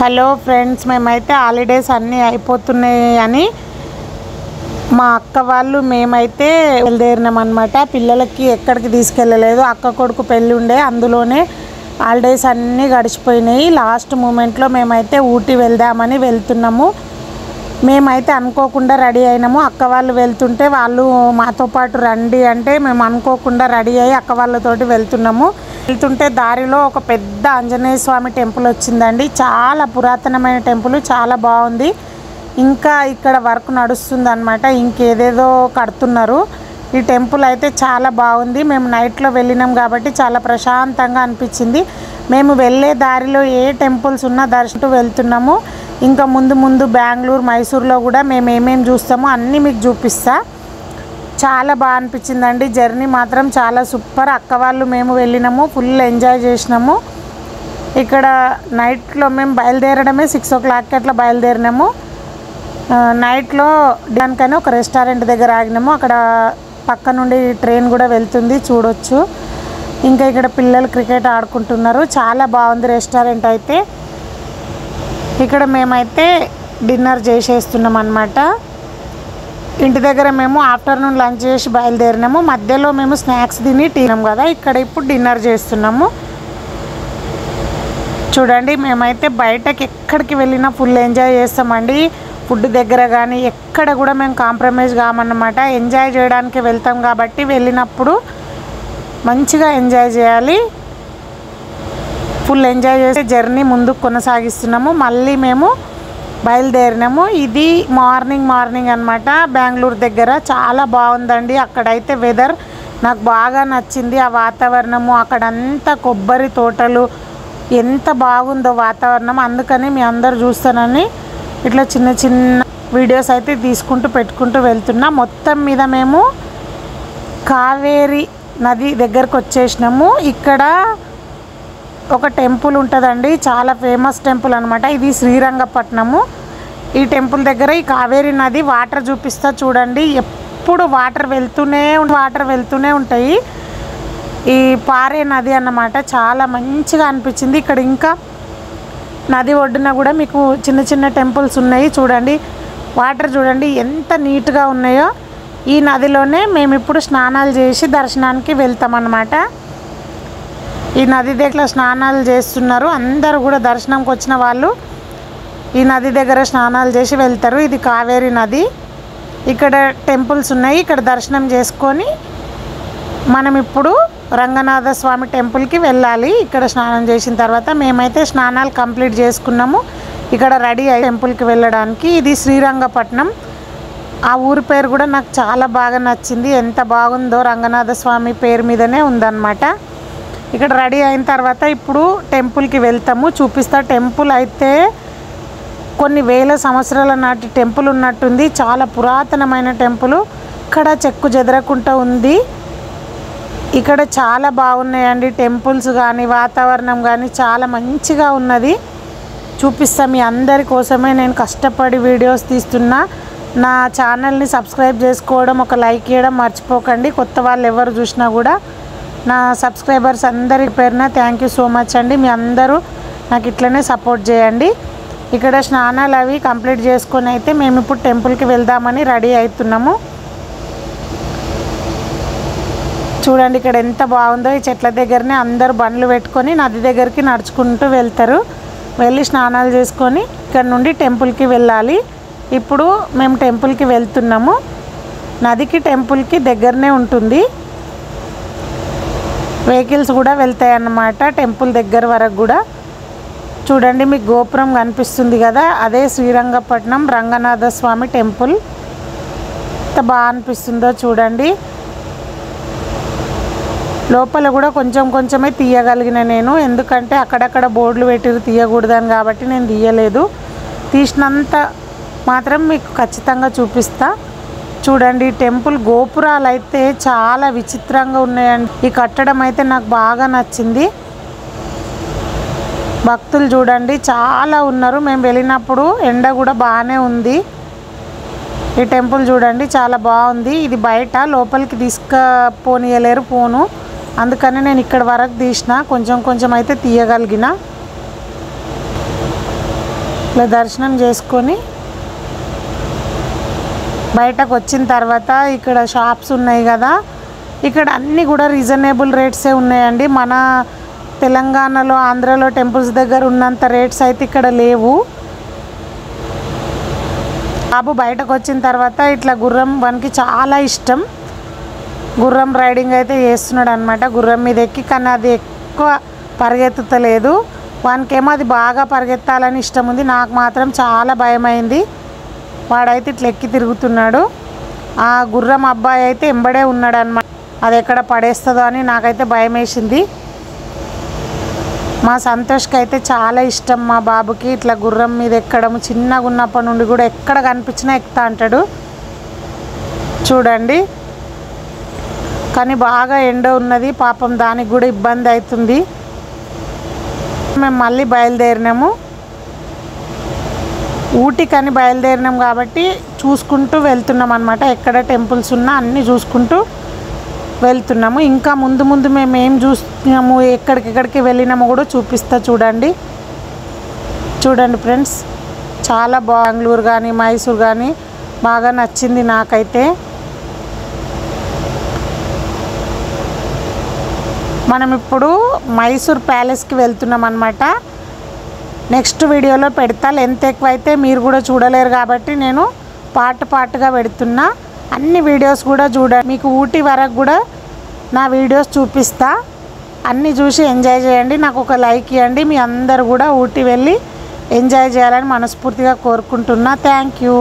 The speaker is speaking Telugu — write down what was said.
హలో ఫ్రెండ్స్, మేమైతే హాలిడేస్ అన్నీ అయిపోతున్నాయి అని మా అక్క వాళ్ళు మేమైతే బయలుదేరినాం అనమాట. పిల్లలకి ఎక్కడికి తీసుకెళ్ళలేదు. అక్క కొడుకు పెళ్ళి ఉండే, అందులోనే హాలిడేస్ అన్నీ గడిచిపోయినాయి. లాస్ట్ మూమెంట్లో మేమైతే ఊటీ వెళ్దామని వెళ్తున్నాము. మేమైతే అనుకోకుండా రెడీ అయినాము. అక్క వాళ్ళు వెళ్తుంటే వాళ్ళు మాతో పాటు రండి అంటే మేము అనుకోకుండా రెడీ అయ్యి అక్క వాళ్ళతోటి వెళ్తున్నాము. వెళ్తుంటే దారిలో ఒక పెద్ద ఆంజనేయ స్వామి టెంపుల్ వచ్చిందండి. చాలా పురాతనమైన టెంపుల్, చాలా బాగుంది. ఇంకా ఇక్కడ వర్క్ నడుస్తుంది అనమాట, ఇంకేదేదో కడుతున్నారు. ఈ టెంపుల్ అయితే చాలా బాగుంది. మేము నైట్లో వెళ్ళినాం కాబట్టి చాలా ప్రశాంతంగా అనిపించింది. మేము వెళ్ళే దారిలో ఏ టెంపుల్స్ ఉన్నా దర్శనం వెళ్తున్నాము. ఇంకా ముందు ముందు బెంగళూరు, మైసూర్లో కూడా మేము ఏమేమి చూస్తామో అన్నీ మీకు చూపిస్తా. చాలా బాగా అనిపించిందండి. జర్నీ మాత్రం చాలా సూపర్. అక్క వాళ్ళు మేము వెళ్ళినాము, ఫుల్ ఎంజాయ్ చేసినాము. ఇక్కడ నైట్లో మేము బయలుదేరడమే 6 o'clock అట్లా బయలుదేరినాము. నైట్లో దానికని ఒక రెస్టారెంట్ దగ్గర ఆగినాము. అక్కడ పక్క నుండి ట్రైన్ కూడా వెళ్తుంది, చూడొచ్చు. ఇంకా ఇక్కడ పిల్లలు క్రికెట్ ఆడుకుంటున్నారు. చాలా బాగుంది రెస్టారెంట్ అయితే. ఇక్కడ మేమైతే డిన్నర్ చేసేస్తున్నాం అన్నమాట. ఇంటి దగ్గర మేము ఆఫ్టర్నూన్ లంచ్ చేసి బయలుదేరినాము. మధ్యలో మేము స్నాక్స్ తిని తిన్నాం కదా, ఇక్కడ ఇప్పుడు డిన్నర్ చేస్తున్నాము. చూడండి, మేమైతే బయటకి ఎక్కడికి వెళ్ళినా ఫుల్ ఎంజాయ్ చేస్తామండి. ఫుడ్ దగ్గర కానీ ఎక్కడ కూడా మేము కాంప్రమైజ్ కామన్నమాట. ఎంజాయ్ చేయడానికి వెళ్తాం కాబట్టి వెళ్ళినప్పుడు మంచిగా ఎంజాయ్ చేయాలి. ఫుల్ ఎంజాయ్ చేసి జర్నీ ముందుకు కొనసాగిస్తున్నాము. మళ్ళీ మేము బయలుదేరినాము. ఇది మార్నింగ్ అనమాట. బెంగళూరు దగ్గర చాలా బాగుందండి. అక్కడైతే వెదర్ నాకు బాగా నచ్చింది. ఆ వాతావరణము, అక్కడంతా కొబ్బరి తోటలు, ఎంత బాగుందో వాతావరణం. అందుకని మీ అందరు చూస్తానని ఇట్లా చిన్న చిన్న వీడియోస్ అయితే తీసుకుంటూ పెట్టుకుంటూ వెళ్తున్నా. మొత్తం మీద మేము కావేరి నది దగ్గరకు వచ్చేసినాము. ఇక్కడ ఒక టెంపుల్ ఉంటుందండి, చాలా ఫేమస్ టెంపుల్ అనమాట. ఇది శ్రీరంగపట్నము. ఈ టెంపుల్ దగ్గర ఈ కావేరి నది వాటర్ చూపిస్తా చూడండి. ఎప్పుడు వాటర్ వెళ్తూనే ఉంటాయి. ఈ పారే నది అన్నమాట. చాలా మంచిగా అనిపించింది. ఇక్కడ ఇంకా నది ఒడ్డున కూడా మీకు చిన్న చిన్న టెంపుల్స్ ఉన్నాయి. చూడండి, వాటర్ చూడండి ఎంత నీట్గా ఉన్నాయో. ఈ నదిలోనే మేము ఇప్పుడు స్నానాలు చేసి దర్శనానికి వెళ్తామన్నమాట. ఈ నది దగ్గర స్నానాలు చేస్తున్నారు అందరూ కూడా. దర్శనంకి వచ్చిన వాళ్ళు ఈ నది దగ్గర స్నానాలు చేసి వెళ్తారు. ఇది కావేరి నది. ఇక్కడ టెంపుల్స్ ఉన్నాయి. ఇక్కడ దర్శనం చేసుకొని మనం ఇప్పుడు రంగనాథ స్వామి టెంపుల్కి వెళ్ళాలి. ఇక్కడ స్నానం చేసిన తర్వాత మేమైతే స్నానాలు కంప్లీట్ చేసుకున్నాము. ఇక్కడ రెడీ అయ్యి టెంపుల్కి వెళ్ళడానికి. ఇది శ్రీరంగపట్నం. ఆ ఊరి పేరు కూడా నాకు చాలా బాగా నచ్చింది. ఎంత బాగుందో, రంగనాథ స్వామి పేరు మీదనే ఉందన్నమాట. ఇక్కడ రెడీ అయిన తర్వాత ఇప్పుడు టెంపుల్కి వెళ్తాము, చూపిస్తా. టెంపుల్ అయితే కొన్ని వేల సంవత్సరాల నాటి టెంపుల్ ఉన్నట్టుంది. చాలా పురాతనమైన టెంపుల్. ఇక్కడ చెక్కు చెదరకుండా ఉంది. ఇక్కడ చాలా బాగున్నాయండి టెంపుల్స్ కానీ, వాతావరణం కానీ చాలా మంచిగా ఉన్నది. చూపిస్తా. మీ అందరి కోసమే నేను కష్టపడి వీడియోస్ తీస్తున్నా. నా ఛానల్ని సబ్స్క్రైబ్ చేసుకోవడం, ఒక లైక్ చేయడం మర్చిపోకండి. కొత్త వాళ్ళు ఎవరు చూసినా కూడా నా సబ్స్క్రైబర్స్ అందరి పేరున థ్యాంక్ యూ సో మచ్ అండి. మీ అందరూ నాకు ఇట్లనే సపోర్ట్ చేయండి. ఇక్కడ స్నానాలు అవి కంప్లీట్ చేసుకొని అయితే మేము ఇప్పుడు టెంపుల్కి వెళ్దామని రెడీ అవుతున్నాము. చూడండి ఇక్కడ ఎంత బాగుందో. ఈ చెట్ల దగ్గరనే అందరూ బండ్లు పెట్టుకొని నది దగ్గరికి నడుచుకుంటూ వెళ్తారు. వెళ్ళి స్నానాలు చేసుకొని ఇక్కడ నుండి టెంపుల్కి వెళ్ళాలి. ఇప్పుడు మేము టెంపుల్కి వెళ్తున్నాము. నదికి టెంపుల్కి దగ్గరనే ఉంటుంది. వెహికల్స్ కూడా వెళ్తాయి అన్నమాట టెంపుల్ దగ్గర వరకు కూడా. చూడండి, మీకు గోపురం కనిపిస్తుంది కదా, అదే శ్రీరంగపట్నం రంగనాథ స్వామి టెంపుల్. ఎంత బాగా అనిపిస్తుందో చూడండి. లోపల కూడా కొంచెమే తీయగలిగిన నేను, ఎందుకంటే అక్కడక్కడ బోర్డులు పెట్టి తీయకూడదని కాబట్టి నేను తీయలేదు. తీసినంత మాత్రం మీకు ఖచ్చితంగా చూపిస్తా. చూడండి, టెంపుల్ గోపురాలు అయితే చాలా విచిత్రంగా ఉన్నాయండి. ఈ కట్టడం అయితే నాకు బాగా నచ్చింది. భక్తులు చూడండి చాలా ఉన్నారు. మేము వెళ్ళినప్పుడు ఎండ కూడా బాగానే ఉంది. ఈ టెంపుల్ చూడండి చాలా బాగుంది. ఇది బయట, లోపలికి తీసుకుపోనీయలేరు ఫోను, అందుకని నేను ఇక్కడ వరకు తీసిన. కొంచెం అయితే తీయగలిగిన. ఇలా దర్శనం చేసుకొని బయటకు వచ్చిన తర్వాత ఇక్కడ షాప్స్ ఉన్నాయి కదా, ఇక్కడ అన్నీ కూడా రీజనబుల్ రేట్సే ఉన్నాయండి. మన తెలంగాణలో ఆంధ్రాలో టెంపుల్స్ దగ్గర ఉన్నంత రేట్స్ అయితే ఇక్కడ లేవు. బాబు బయటకు వచ్చిన తర్వాత ఇట్లా గుర్రం వానికి చాలా ఇష్టం, గుర్రం రైడింగ్ అయితే చేస్తున్నాడు అనమాట. గుర్రం మీద ఎక్కి, కానీ అది ఎక్కువ పరిగెత్తుతలేదు. వానికేమో అది బాగా పరిగెత్తాలని ఇష్టం ఉంది, నాకు మాత్రం చాలా భయమైంది. వాడైతే ఇట్లా ఎక్కి తిరుగుతున్నాడు. ఆ గుర్రం అబ్బాయి అయితే ఎంబడే ఉన్నాడు అనమాట. అది ఎక్కడ పడేస్తుందో అని నాకైతే భయం వేసింది. మా సంతోష్కి అయితే చాలా ఇష్టం, మా బాబుకి ఇట్లా గుర్రం మీద ఎక్కడం. చిన్నగా ఉన్నప్పటి నుండి కూడా ఎక్కడ కనిపించినా ఎక్కుతా అంటాడు. చూడండి, కానీ బాగా ఎండ ఉన్నది, పాపం దానికి కూడా ఇబ్బంది అవుతుంది. మేము మళ్ళీ బయలుదేరినాము, ఊటీకని బయలుదేరినాం కాబట్టి చూసుకుంటూ వెళ్తున్నాం అనమాట. ఎక్కడ టెంపుల్స్ ఉన్నా అన్నీ చూసుకుంటూ వెళ్తున్నాము. ఇంకా ముందు ముందు మేము ఏం చూస్తున్నాము, ఎక్కడికెక్కడికి వెళ్ళినామో కూడా చూపిస్తా. చూడండి ఫ్రెండ్స్, చాలా బెంగళూరు కానీ మైసూర్ కానీ బాగా నచ్చింది నాకైతే. మనం ఇప్పుడు మైసూర్ ప్యాలెస్కి వెళ్తున్నాం అన్నమాట. నెక్స్ట్ వీడియోలో పెడతా. లెంత్ ఎక్కువైతే మీరు కూడా చూడలేరు కాబట్టి నేను పార్ట్గా పెడుతున్నా. అన్ని వీడియోస్ కూడా చూడండి, మీకు ఊటీ వరకు కూడా నా వీడియోస్ చూపిస్తా. అన్నీ చూసి ఎంజాయ్ చేయండి. నాకు ఒక లైక్ ఇవ్వండి. మీ అందరు కూడా ఊటీ వెళ్ళి ఎంజాయ్ చేయాలని మనస్ఫూర్తిగా కోరుకుంటున్నా. Thank you.